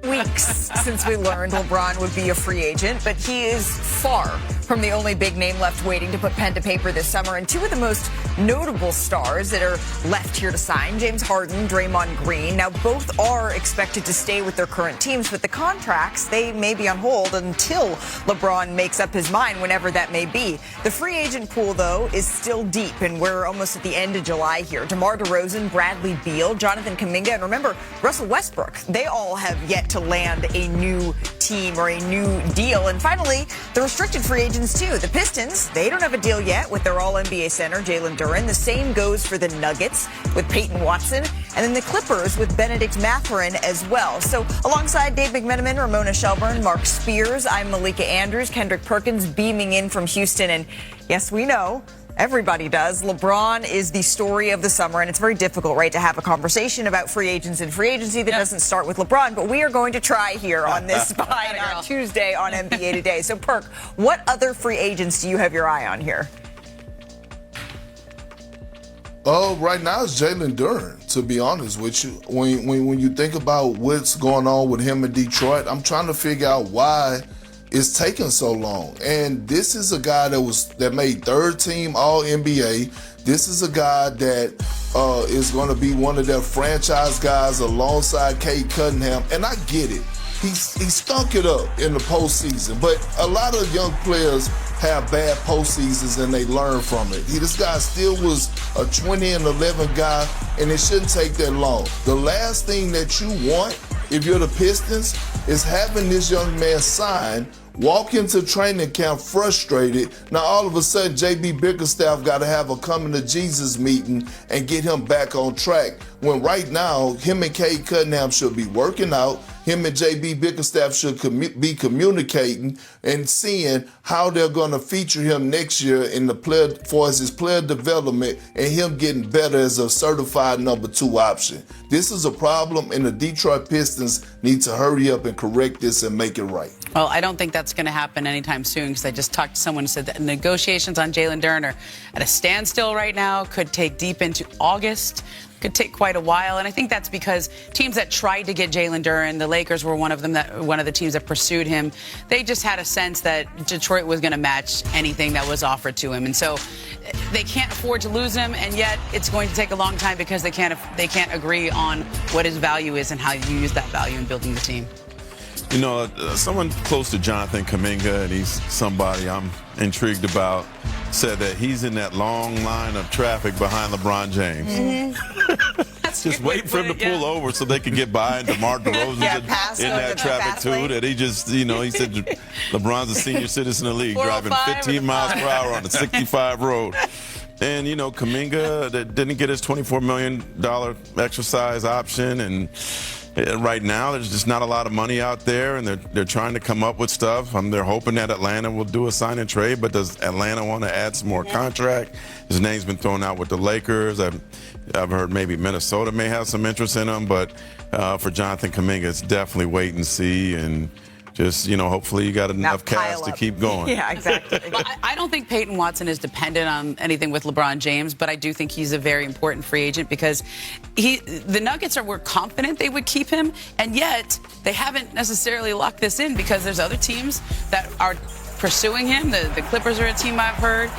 Weeks since we learned LeBron would be a free agent, but he is far from the only big name left waiting to put pen to paper this summer. And two of the most notable stars that are left here to sign, James Harden, Draymond Green. Now, both are expected to stay with their current teams, but the contracts, they may be on hold until LeBron makes up his mind, whenever that may be. The free agent pool, though, is still deep, and we're almost at the end of July here. DeMar DeRozan, Bradley Beal, Jonathan Kuminga, and remember, Russell Westbrook. They all have yet to land a new team or a new deal. And finally, the restricted free agents, too. The Pistons, they don't have a deal yet with their All-NBA center, Jalen Duren. The same goes for the Nuggets with Peyton Watson. And then the Clippers with Benedict Mathurin as well. So alongside Dave McMenamin, Ramona Shelburne, Mark Spears, I'm Malika Andrews, Kendrick Perkins beaming in from Houston. And yes, we know. Everybody does. LeBron is the story of the summer, and it's very difficult, right, to have a conversation about free agents and free agency that doesn't start with LeBron. But we are going to try here on this fine Tuesday on NBA Today. So, Perk, what other free agents do you have your eye on here? Oh, right now it's Jalen Duren, to be honest with you. When you think about what's going on with him in Detroit, I'm trying to figure out why it's taking so long. And this is a guy that made third team All-NBA. This is a guy that is going to be one of their franchise guys alongside Cade Cunningham. And I get it. He stunk it up in the postseason. But a lot of young players have bad postseasons and they learn from it. This guy still was a 20-11 guy, and it shouldn't take that long. The last thing that you want, if you're the Pistons, is having this young man sign, walk into training camp frustrated. Now, all of a sudden, J.B. Bickerstaff got to have a coming to Jesus meeting and get him back on track. When right now, him and Cade Cunningham should be working out. Him and J.B. Bickerstaff should be communicating and seeing how they're going to feature him next year in the player for his player development and him getting better as a certified number 2 option. This is a problem, and the Detroit Pistons need to hurry up and correct this and make it right. Well, I don't think that's going to happen anytime soon, because I just talked to someone who said that negotiations on Jalen Duren are at a standstill right now, could take deep into August. Could take quite a while, and I think that's because teams that tried to get Jalen Duren, the Lakers were one of the teams that pursued him. They just had a sense that Detroit was going to match anything that was offered to him, and so they can't afford to lose him. And yet, it's going to take a long time because they can't agree on what his value is and how you use that value in building the team. You know, someone close to Jonathan Kuminga, and he's somebody I'm intrigued about, said that he's in that long line of traffic behind LeBron James. Mm-hmm. Just waiting for him to pull over so they can get by, and DeMar DeRozan's in that traffic too. That he just, he said LeBron's a senior citizen of the league, driving 15 miles per hour on the 65 road. And, Kuminga that didn't get his $24 million exercise option, and right now, there's just not a lot of money out there, and they're trying to come up with stuff. They're hoping that Atlanta will do a sign and trade, but does Atlanta want to add some more contract? His name's been thrown out with the Lakers. I've heard maybe Minnesota may have some interest in him, but for Jonathan Kuminga, it's definitely wait and see, and just, hopefully you got enough cash to keep going. Yeah, exactly. Well, I don't think Peyton Watson is dependent on anything with LeBron James, but I do think he's a very important free agent because the Nuggets were confident they would keep him, and yet they haven't necessarily locked this in because there's other teams that are pursuing him. The Clippers are a team I've heard.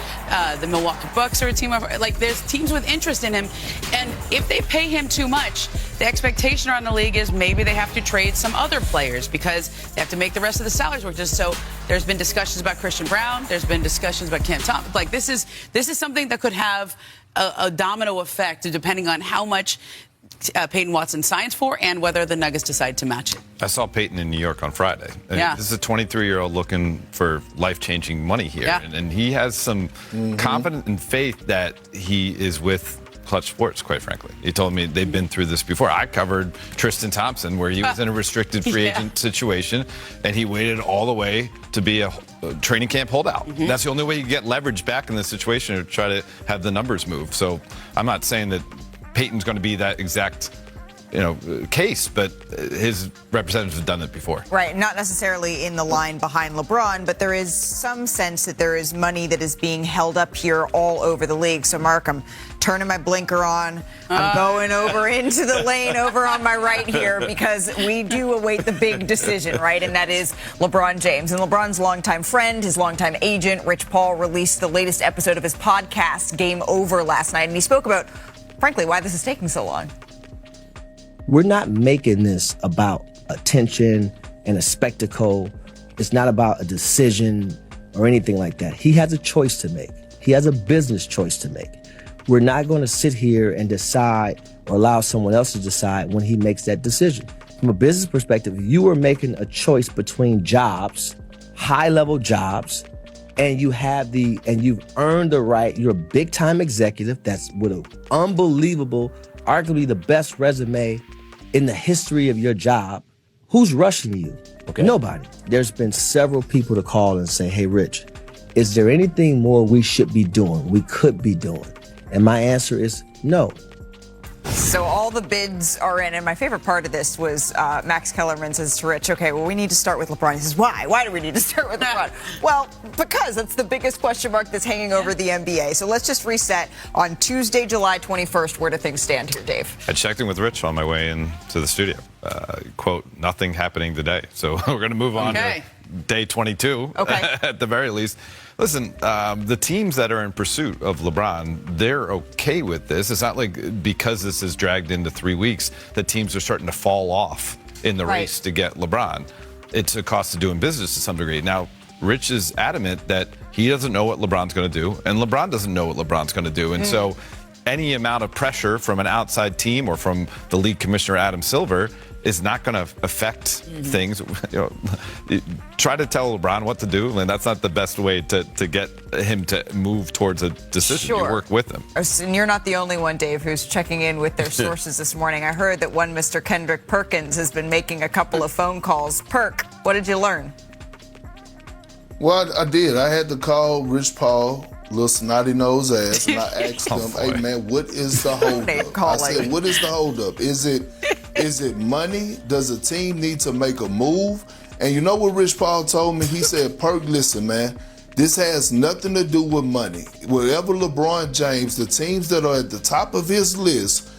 The Milwaukee Bucks are a team I've heard. Like, there's teams with interest in him. And if they pay him too much, the expectation around the league is maybe they have to trade some other players because they have to make the rest of the salaries work. Just so there's been discussions about Christian Brown. There's been discussions about Cam Thomas. Like, this is something that could have a domino effect depending on how much Peyton Watson signs for and whether the Nuggets decide to match it. I saw Peyton in New York on Friday. Yeah. This is a 23-year-old looking for life-changing money here. Yeah. And he has some confidence and faith that he is with Clutch Sports, quite frankly. He told me they've been through this before. I covered Tristan Thompson, where he was in a restricted free agent situation, and he waited all the way to be a training camp holdout. That's the only way you get leverage back in this situation, to try to have the numbers move. So I'm not saying that Peyton's going to be that exact case, but his representatives have done it before. Right, not necessarily in the line behind LeBron, but there is some sense that there is money that is being held up here all over the league. So, Mark, I'm turning my blinker on. I'm going over into the lane over on my right here because we do await the big decision, right? And that is LeBron James. And LeBron's longtime friend, his longtime agent, Rich Paul, released the latest episode of his podcast, Game Over, last night. And he spoke about, frankly, why this is taking so long. We're not making this about attention and a spectacle. It's not about a decision or anything like that. He has a choice to make. He has a business choice to make. We're not going to sit here and decide or allow someone else to decide when he makes that decision. From a business perspective, you are making a choice between jobs, high-level jobs, and you've earned the right. You're a big-time executive that's with an unbelievable, arguably the best resume in the history of your job. Who's rushing you? Okay. Nobody. There's been several people to call and say, hey, Rich, is there anything more we should be doing, we could be doing? And my answer is no. So all the bids are in, and my favorite part of this was Max Kellerman says to Rich, okay, well, we need to start with LeBron. He says, why? Why do we need to start with LeBron? Well, because that's the biggest question mark that's hanging over the NBA. So let's just reset on Tuesday, July 21st. Where do things stand here, Dave? I checked in with Rich on my way into the studio. Quote, nothing happening today. So we're going to move on to day 22 at the very least. Listen, the teams that are in pursuit of LeBron, they're okay with this. It's not like because this is dragged into 3 weeks that teams are starting to fall off in the race to get LeBron. It's a cost of doing business to some degree. Now, Rich is adamant that he doesn't know what LeBron's going to do, and LeBron doesn't know what LeBron's going to do. And so any amount of pressure from an outside team or from the league commissioner, Adam Silver, is not going to affect things. Try to tell LeBron what to do, and that's not the best way to get him to move towards a decision. Sure. You work with him. And you're not the only one, Dave, who's checking in with their sources this morning. I heard that one Mr. Kendrick Perkins has been making a couple of phone calls. Perk, what did you learn? Well, I did. I had to call Rich Paul, little snotty nose ass, and I asked him, hey, man, what is the holdup? I said, what is the holdup? Is it money? Does a team need to make a move? And you know what Rich Paul told me? He said, Perk, listen, man, this has nothing to do with money. Whatever LeBron James, the teams that are at the top of his list,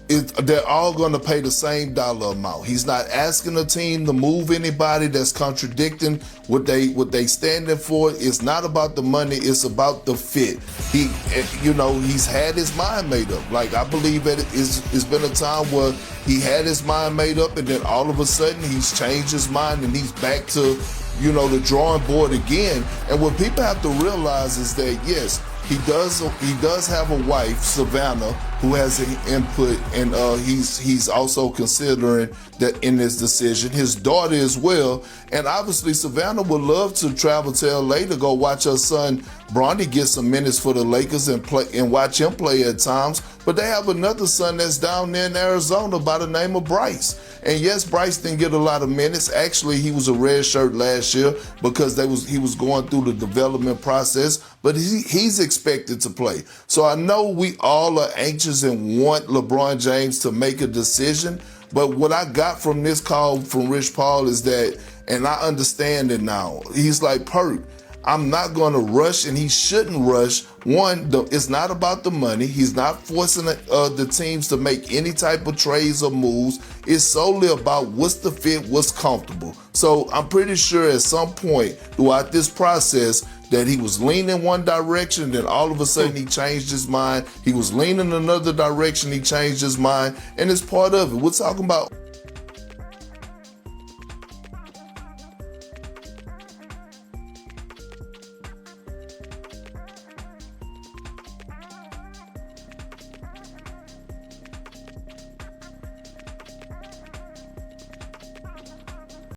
they're all going to pay the same dollar amount. He's not asking a team to move anybody that's contradicting what they standing for. It's not about the money. It's about the fit. He's had his mind made up. Like, I believe that it's been a time where he had his mind made up, and then all of a sudden he's changed his mind and he's back to, the drawing board again. And what people have to realize is that, yes, he does have a wife, Savannah, who has an input, and he's also considering that in his decision. His daughter as well, and obviously Savannah would love to travel to LA to go watch her son Bronny get some minutes for the Lakers and watch him play at times. But they have another son that's down there in Arizona by the name of Bryce. And yes, Bryce didn't get a lot of minutes. Actually, he was a red shirt last year because he was going through the development process, but he's expected to play. So I know we all are anxious and want LeBron James to make a decision, but what I got from this call from Rich Paul is that, and I understand it now, he's like, Perk, I'm not going to rush, and he shouldn't rush. One, it's not about the money. He's not forcing the teams to make any type of trades or moves. It's solely about what's the fit, what's comfortable. So I'm pretty sure at some point throughout this process that he was leaning one direction, then all of a sudden he changed his mind. He was leaning another direction, he changed his mind, and it's part of it. We're talking about